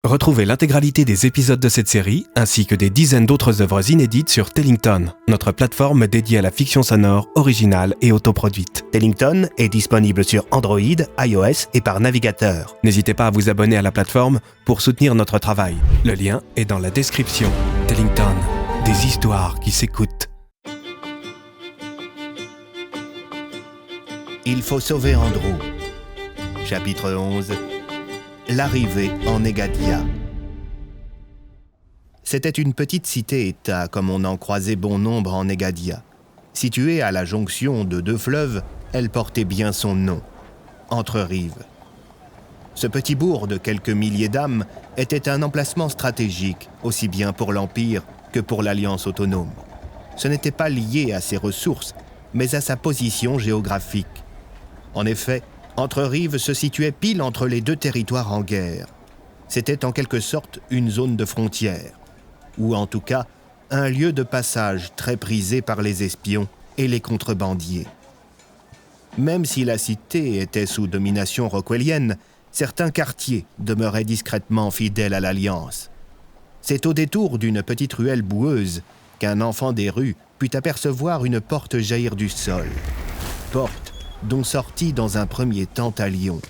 Retrouvez l'intégralité des épisodes de cette série, ainsi que des dizaines d'autres œuvres inédites sur Tellington, notre plateforme dédiée à la fiction sonore, originale et autoproduite. Tellington est disponible sur Android, iOS et par navigateur. N'hésitez pas à vous abonner à la plateforme pour soutenir notre travail. Le lien est dans la description. Tellington, des histoires qui s'écoutent. Il faut sauver Andrew. Chapitre 11. L'arrivée en Negadia. C'était une petite cité-État, comme on en croisait bon nombre en Negadia. Située à la jonction de deux fleuves, elle portait bien son nom, Entre-Rives. Ce petit bourg de quelques milliers d'âmes était un emplacement stratégique, aussi bien pour l'Empire que pour l'Alliance autonome. Ce n'était pas lié à ses ressources, mais à sa position géographique. En effet, Entre-Rives se situait pile entre les deux territoires en guerre. C'était en quelque sorte une zone de frontière, ou en tout cas un lieu de passage très prisé par les espions et les contrebandiers. Même si la cité était sous domination rockwellienne, certains quartiers demeuraient discrètement fidèles à l'Alliance. C'est au détour d'une petite ruelle boueuse qu'un enfant des rues put apercevoir une porte jaillir du sol. Porte dont sortit dans un premier temps Talion.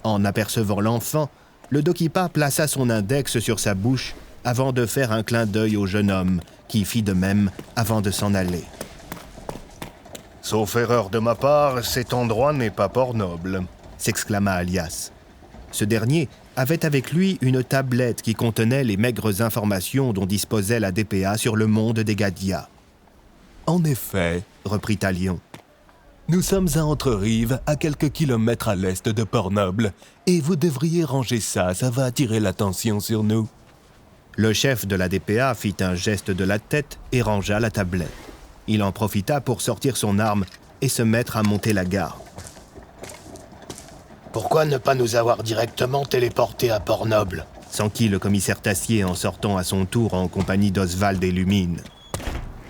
En apercevant l'enfant, le Dokipa plaça son index sur sa bouche avant de faire un clin d'œil au jeune homme, qui fit de même avant de s'en aller. « Sauf erreur de ma part, cet endroit n'est pas Port-Noble », s'exclama Alias. Ce dernier avait avec lui une tablette qui contenait les maigres informations dont disposait la DPA sur le monde des Gadia. « En effet, » reprit Talion. Nous sommes à Entre-Rives, à quelques kilomètres à l'est de Port-Noble, et vous devriez ranger ça va attirer l'attention sur nous. » Le chef de la DPA fit un geste de la tête et rangea la tablette. Il en profita pour sortir son arme et se mettre à monter la garde. « Pourquoi ne pas nous avoir directement téléportés à Port-Noble ?» s'enquit le commissaire Tassier en sortant à son tour en compagnie d'Oswald et Lumine.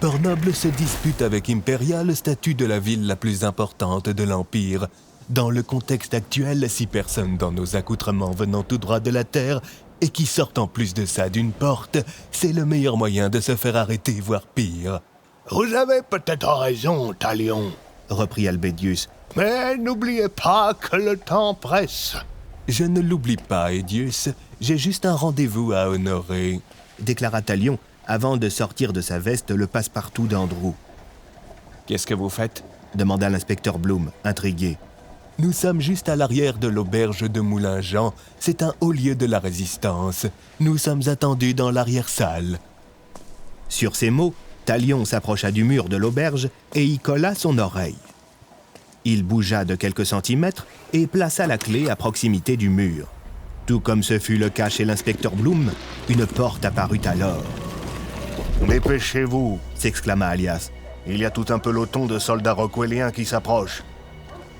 Port-Noble se dispute avec Imperia le statut de la ville la plus importante de l'Empire. Dans le contexte actuel, 6 personnes dans nos accoutrements venant tout droit de la Terre et qui sortent en plus de ça d'une porte, c'est le meilleur moyen de se faire arrêter, voire pire. « Vous avez peut-être raison, Talion, » reprit Albedius. « Mais n'oubliez pas que le temps presse. » « Je ne l'oublie pas, Edius. J'ai juste un rendez-vous à honorer, » déclara Talion, avant de sortir de sa veste le passe-partout d'Andrew. « Qu'est-ce que vous faites ?» demanda l'inspecteur Bloom, intrigué. « Nous sommes juste à l'arrière de l'auberge de Moulin-Jean. C'est un haut lieu de la résistance. Nous sommes attendus dans l'arrière-salle. » Sur ces mots, Talion s'approcha du mur de l'auberge et y colla son oreille. Il bougea de quelques centimètres et plaça la clé à proximité du mur. Tout comme ce fut le cas chez l'inspecteur Bloom, une porte apparut alors. « Dépêchez-vous » s'exclama Alias. « Il y a tout un peloton de soldats rockwelliens qui s'approchent. »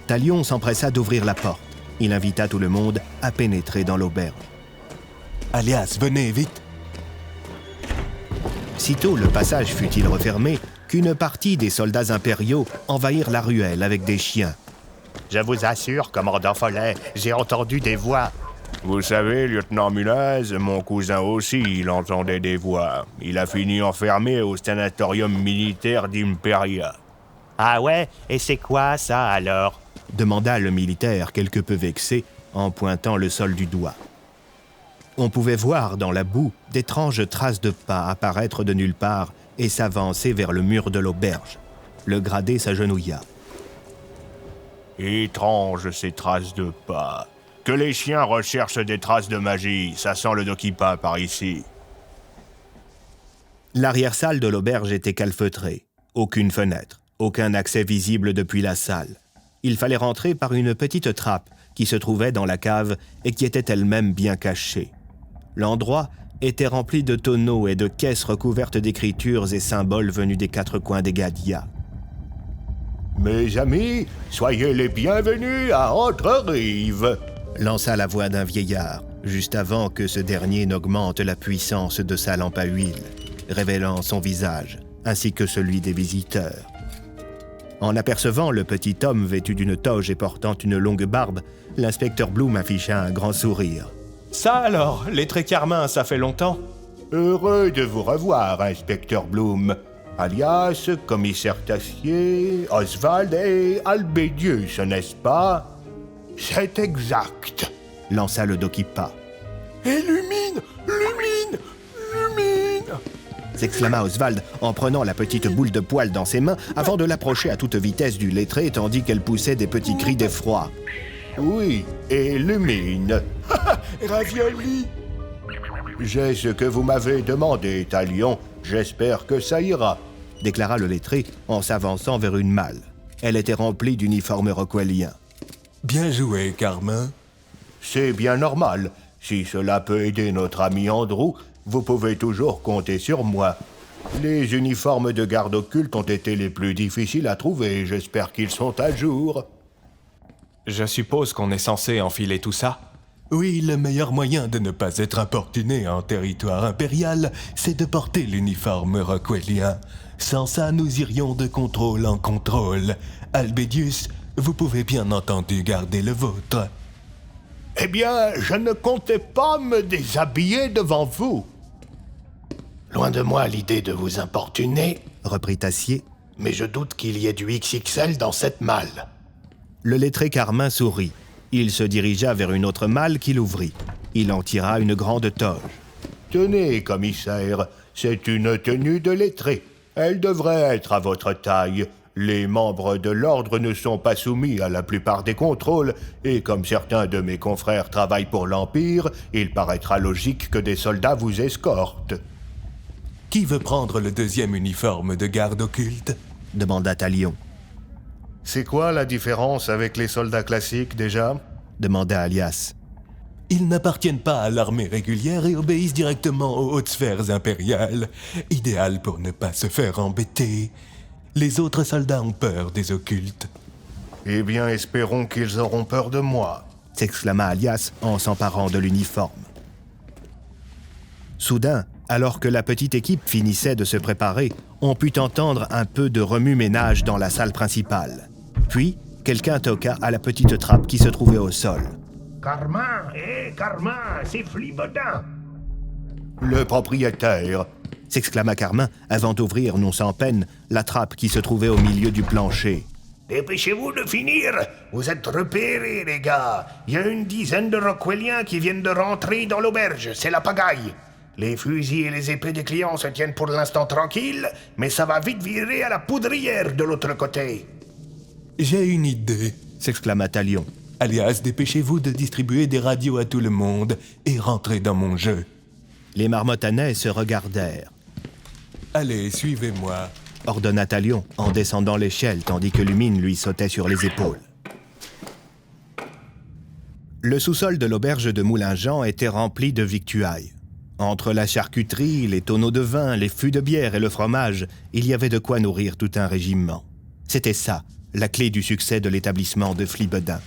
Talion s'empressa d'ouvrir la porte. Il invita tout le monde à pénétrer dans l'auberge. « Alias, venez, vite !» Sitôt le passage fut-il refermé, qu'une partie des soldats impériaux envahirent la ruelle avec des chiens. « Je vous assure, commandant Follet, j'ai entendu des voix. » Vous savez, lieutenant Mulaz, mon cousin aussi, il entendait des voix. Il a fini enfermé au sanatorium militaire d'Imperia. « Ah ouais? Et c'est quoi ça alors ?» demanda le militaire quelque peu vexé en pointant le sol du doigt. On pouvait voir dans la boue d'étranges traces de pas apparaître de nulle part et s'avancer vers le mur de l'auberge. Le gradé s'agenouilla. Étranges ces traces de pas. Que les chiens recherchent des traces de magie, ça sent le Dokipa par ici. L'arrière-salle de l'auberge était calfeutrée. Aucune fenêtre, aucun accès visible depuis la salle. Il fallait rentrer par une petite trappe qui se trouvait dans la cave et qui était elle-même bien cachée. L'endroit était rempli de tonneaux et de caisses recouvertes d'écritures et symboles venus des 4 coins des Gadia. « Mes amis, soyez les bienvenus à Entre-Rives !» lança la voix d'un vieillard, juste avant que ce dernier n'augmente la puissance de sa lampe à huile, révélant son visage, ainsi que celui des visiteurs. En apercevant le petit homme vêtu d'une toge et portant une longue barbe, l'inspecteur Bloom afficha un grand sourire. « Ça alors, lettré Carmin, ça fait longtemps. Heureux de vous revoir, inspecteur Bloom, alias commissaire Tassier, Oswald et Albédius, n'est-ce pas? C'est exact, lança le Dokipa. Illumine! Lumine! Lumine! S'exclama Oswald en prenant la petite boule de poil dans ses mains avant de l'approcher à toute vitesse du lettré tandis qu'elle poussait des petits cris d'effroi. Oui, illumine. Ravioli! J'ai ce que vous m'avez demandé, Talion. J'espère que ça ira. Déclara le lettré en s'avançant vers une malle. Elle était remplie d'uniformes rockwelliens. Bien joué, Carmin. C'est bien normal. Si cela peut aider notre ami Andrew, vous pouvez toujours compter sur moi. Les uniformes de garde occulte ont été les plus difficiles à trouver. J'espère qu'ils sont à jour. Je suppose qu'on est censé enfiler tout ça. Oui, le meilleur moyen de ne pas être importuné en territoire impérial, c'est de porter l'uniforme rockwellien. Sans ça, nous irions de contrôle en contrôle. Albédius, vous pouvez bien entendu garder le vôtre. Eh bien, je ne comptais pas me déshabiller devant vous. Loin de moi l'idée de vous importuner, Reprit Tassier. mais je doute qu'il y ait du XXL dans cette malle. Le lettré Carmin sourit. Il se dirigea vers une autre malle qu'il ouvrit. Il en tira une grande toge. Tenez, commissaire, c'est une tenue de lettré. Elle devrait être à votre taille. Les membres de l'ordre ne sont pas soumis à la plupart des contrôles, et comme certains de mes confrères travaillent pour l'Empire, il paraîtra logique que des soldats vous escortent. Qui veut prendre le deuxième uniforme de garde occulte? Demanda Talion. C'est quoi la différence avec les soldats classiques, déjà? Demanda Alias. Ils n'appartiennent pas à l'armée régulière et obéissent directement aux hautes sphères impériales. Idéal pour ne pas se faire embêter. Les autres soldats ont peur des occultes. Eh bien, espérons qu'ils auront peur de moi. S'exclama Alias en s'emparant de l'uniforme. Soudain, alors que la petite équipe finissait de se préparer, on put entendre un peu de remue-ménage dans la salle principale. Puis, quelqu'un toqua à la petite trappe qui se trouvait au sol. Carmin, Carmin, c'est Flibodin. Le propriétaire. S'exclama Carmin avant d'ouvrir non sans peine la trappe qui se trouvait au milieu du plancher. Dépêchez-vous de finir. Vous êtes repérés, les gars. Il y a une dizaine de Rockwelliens qui viennent de rentrer dans l'auberge. C'est la pagaille. Les fusils et les épées des clients se tiennent pour l'instant tranquilles, mais ça va vite virer à la poudrière de l'autre côté. J'ai une idée. S'exclama Talion. Alias, dépêchez-vous de distribuer des radios à tout le monde et rentrez dans mon jeu. Les marmottanais se regardèrent. Allez, suivez-moi. Ordonna Talion en descendant l'échelle tandis que Lumine lui sautait sur les épaules. Le sous-sol de l'auberge de Moulin-Jean était rempli de victuailles. Entre la charcuterie, les tonneaux de vin, les fûts de bière et le fromage, il y avait de quoi nourrir tout un régiment. C'était ça, la clé du succès de l'établissement de Flibodin.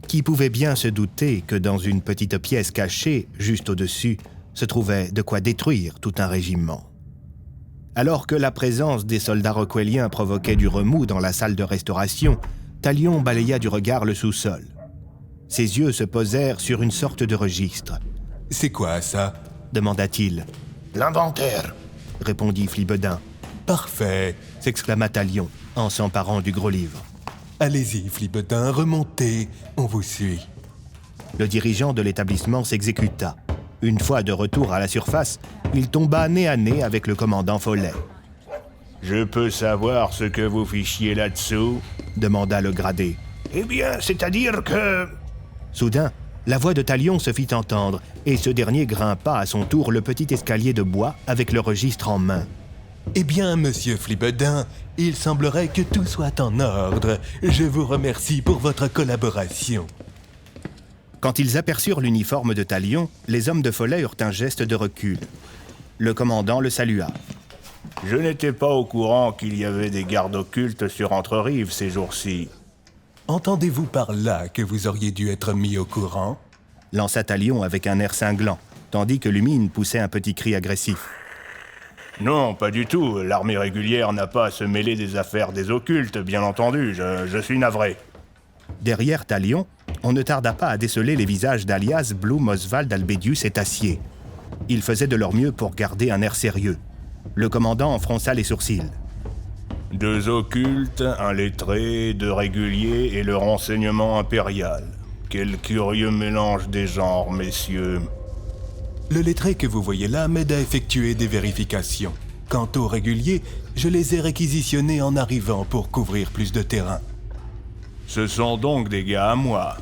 Qui pouvait bien se douter que dans une petite pièce cachée, juste au-dessus, se trouvait de quoi détruire tout un régiment. Alors que la présence des soldats rockwelliens provoquait du remous dans la salle de restauration, Talion balaya du regard le sous-sol. Ses yeux se posèrent sur une sorte de registre. « C'est quoi ça ?» demanda-t-il. « L'inventaire !» répondit Flibodin. « Parfait !» s'exclama Talion en s'emparant du gros livre. « Allez-y, Flibodin, remontez, on vous suit. » Le dirigeant de l'établissement s'exécuta. Une fois de retour à la surface, il tomba nez à nez avec le commandant Follet. « Je peux savoir ce que vous fichiez là-dessous ?» demanda le gradé. « Eh bien, c'est-à-dire que... » Soudain, la voix de Talion se fit entendre, et ce dernier grimpa à son tour le petit escalier de bois avec le registre en main. « Eh bien, monsieur Flibodin, il semblerait que tout soit en ordre. Je vous remercie pour votre collaboration. » Quand ils aperçurent l'uniforme de Talion, les hommes de Follet eurent un geste de recul. Le commandant le salua. « Je n'étais pas au courant qu'il y avait des gardes occultes sur Entre-Rives ces jours-ci. » « Entendez-vous par là que vous auriez dû être mis au courant ?» lança Talion avec un air cinglant, tandis que Lumine poussait un petit cri agressif. « Non, pas du tout. L'armée régulière n'a pas à se mêler des affaires des occultes, bien entendu. Je suis navré. » Derrière Talion, On ne tarda pas à déceler les visages d'Alias, Bloom, Oswald, Albedius et Tassier. Ils faisaient de leur mieux pour garder un air sérieux. Le commandant en fronça les sourcils. 2 occultes, un lettré, 2 réguliers et le renseignement impérial. Quel curieux mélange des genres, messieurs. Le lettré que vous voyez là m'aide à effectuer des vérifications. Quant aux réguliers, je les ai réquisitionnés en arrivant pour couvrir plus de terrain. Ce sont donc des gars à moi.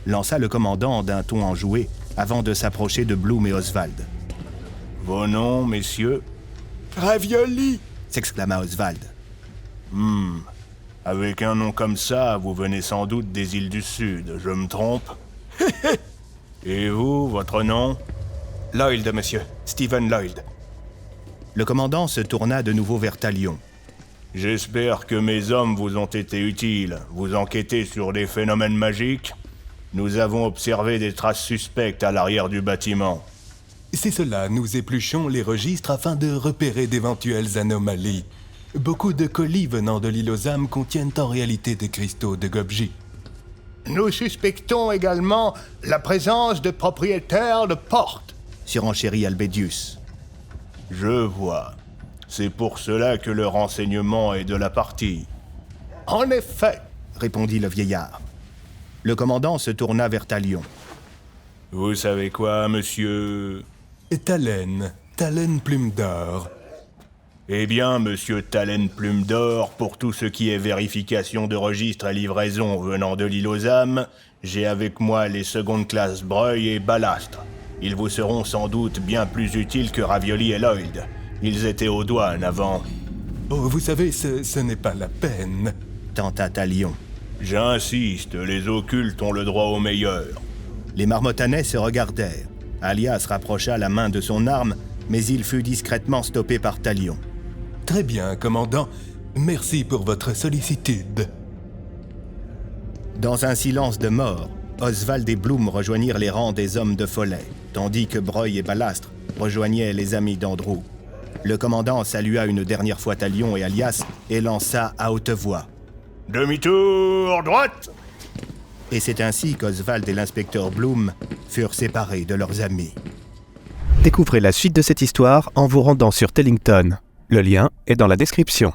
Lança le commandant d'un ton enjoué avant de s'approcher de Bloom et Oswald. Vos noms, messieurs? Ravioli! S'exclama Oswald. Avec un nom comme ça, vous venez sans doute des îles du Sud, je me trompe? Et vous, votre nom? Lloyd, monsieur. Stephen Lloyd. Le commandant se tourna de nouveau vers Talion. J'espère que mes hommes vous ont été utiles. Vous enquêtez sur des phénomènes magiques? Nous avons observé des traces suspectes à l'arrière du bâtiment. C'est cela, nous épluchons les registres afin de repérer d'éventuelles anomalies. Beaucoup de colis venant de l'île aux âmes contiennent en réalité des cristaux de Gobji. Nous suspectons également la présence de propriétaires de portes, surenchérit Albedius. Je vois. C'est pour cela que le renseignement est de la partie. En effet, répondit le vieillard. Le commandant se tourna vers Talion. Vous savez quoi, monsieur? Talen Plume d'Or. Eh bien, monsieur Talen Plume d'Or, pour tout ce qui est vérification de registre et livraison venant de l'île aux âmes, j'ai avec moi les secondes classes Breuil et Ballastre. Ils vous seront sans doute bien plus utiles que Ravioli et Lloyd. Ils étaient aux douanes avant. Oh, vous savez, ce n'est pas la peine, tenta Talion. J'insiste, les occultes ont le droit au meilleur. Les marmottanais se regardèrent. Alias rapprocha la main de son arme, mais il fut discrètement stoppé par Talion. Très bien, commandant. Merci pour votre sollicitude. Dans un silence de mort, Oswald et Bloom rejoignirent les rangs des hommes de Follet, tandis que Breuil et Ballastre rejoignaient les amis d'Andrew. Le commandant salua une dernière fois Talion et Alias et lança à haute voix. « Demi-tour, droite !» Et c'est ainsi qu'Oswald et l'inspecteur Bloom furent séparés de leurs amis. Découvrez la suite de cette histoire en vous rendant sur Tellington. Le lien est dans la description.